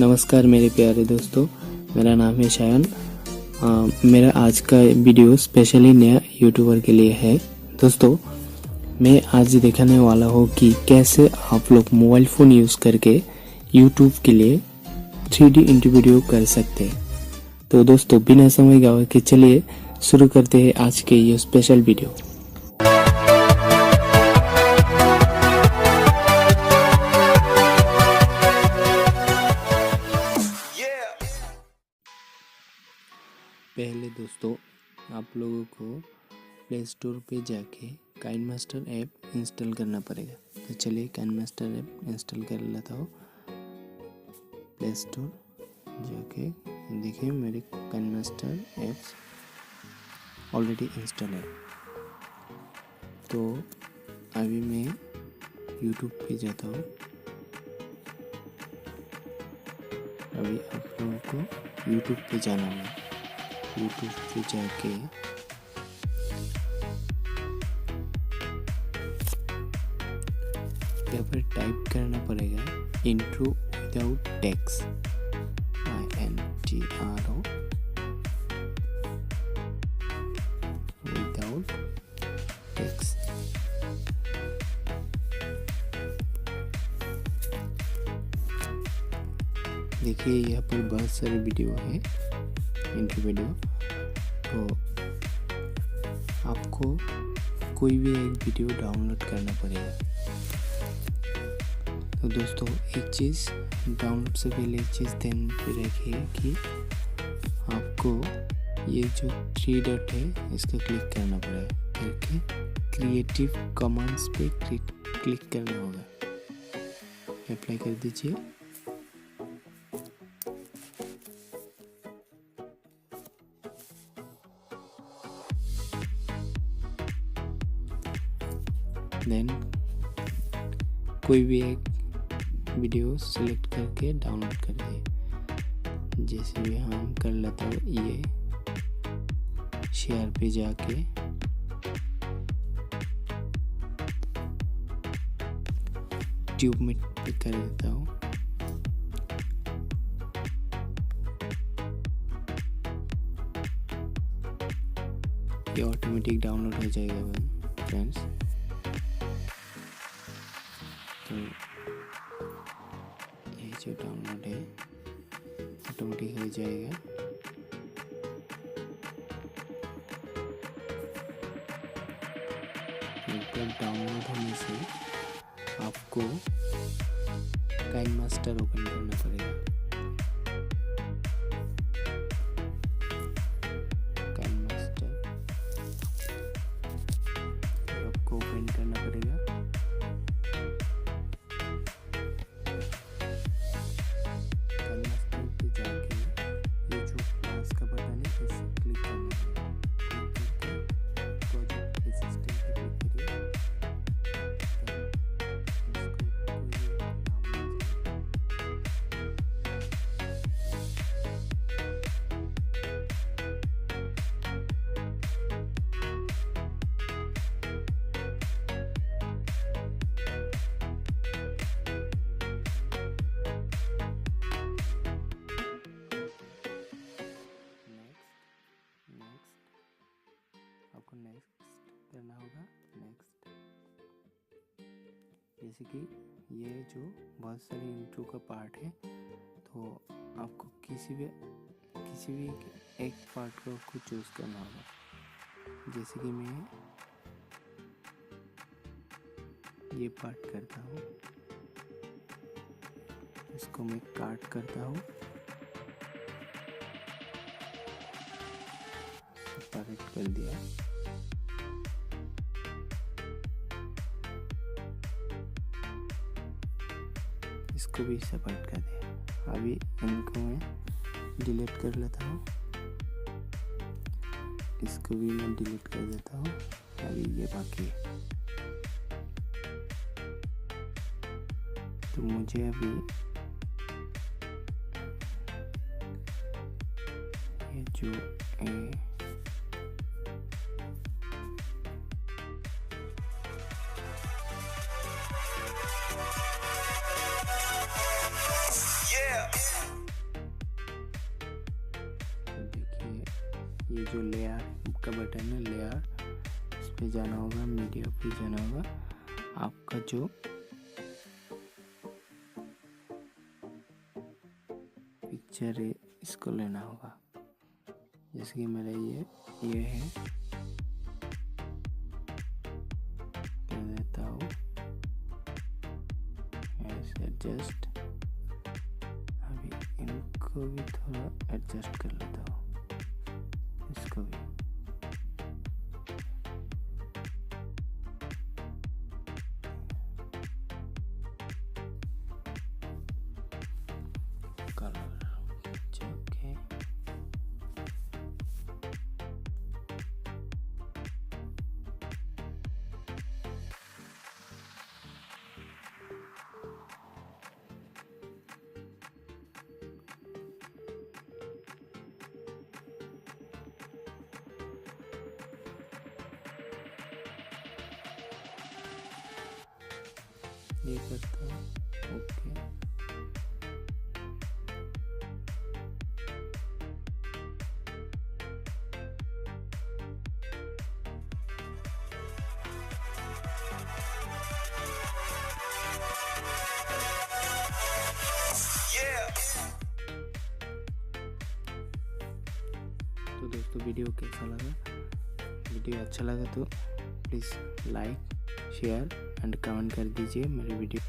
नमस्कार मेरे प्यारे दोस्तों, मेरा नाम है शायन। मेरा आज का वीडियो स्पेशली नया यूट्यूबर के लिए है। दोस्तों, मैं आज दिखाने वाला हूँ कि कैसे आप लोग मोबाइल फ़ोन यूज़ करके यूट्यूब के लिए 3D इंटरव्यू वीडियो कर सकते हैं। तो दोस्तों, बिना समय गवाए के चलिए शुरू करते हैं आज के ये स्पेशल वीडियो। पहले दोस्तों, आप लोगों को प्ले स्टोर पे जाके काइनमास्टर ऐप इंस्टॉल करना पड़ेगा। तो चलिए काइनमास्टर ऐप इंस्टॉल कर लेता हूँ। प्ले स्टोर जाके देखिए मेरे काइनमास्टर ऐप्स ऑलरेडी इंस्टॉल है। तो अभी मैं यूट्यूब पे जाता हूँ। अभी आप लोगों को यूट्यूब पे जाना है। यूट्यूब पे जाके यहाँ पर टाइप करना पड़ेगा intro without text, INTRO without text. देखिए यहाँ पर बहुत सारे वीडियो है, इंट्रो वीडियो। तो आपको कोई भी एक वीडियो डाउनलोड करना पड़ेगा। तो दोस्तों, एक चीज़ डाउनलोड से पहले एक चीज़ ध्यान पे रखिए कि आपको ये जो 3 डॉट है इसको क्लिक करना पड़ेगा। करके क्रिएटिव कमांड्स पे क्लिक करना होगा। अप्लाई कर दीजिए। देन कोई भी एक वीडियो सेलेक्ट करके डाउनलोड कर दिए। जैसे भी हम कर लेता हूँ, ये शेयर पे जाके ट्यूब में पे कर देता हूँ। ये ऑटोमेटिक डाउनलोड हो जाएगा फ्रेंड्स। तो ये जो डाउनलोड है ऑटोमेटिक हो जाएगा। एकदम डाउनलोड होने से आपको काइनमास्टर ओपन करना पड़ेगा। काइनमास्टर आपको ओपन करना पड़ेगा। आपको नेक्स्ट करना होगा। नेक्स्ट, जैसे कि ये जो बहुत सारे इंट्रो का पार्ट है, तो आपको किसी भी एक पार्ट को आपको चूज करना होगा। जैसे कि मैं ये पार्ट करता हूँ, इसको मैं काट करता हूँ, सेपरेट कर दिया। इसको भी सेपरेट कर दिया। अभी इनको मैं डिलीट कर लेता हूँ। इसको भी मैं डिलीट कर देता हूँ। अभी ये बाकी है। तो मुझे अभी ये जो ये जो लेयर का बटन है लेयर, इस पे जाना होगा, मीडिया पे जाना होगा। आपका जो पिक्चर है इसको लेना होगा। जैसे कि मेरा ये है, कर देता हूँ ऐसे एडजस्ट। अभी इनको भी थोड़ा एडजस्ट कर लेता हूँ, इसको भी। कलर ओके, ये करता हूँ ओके। तो दोस्तों वीडियो कैसा लगा? वीडियो अच्छा लगा तो please like share and comment कर दीजिए मेरे वीडियो।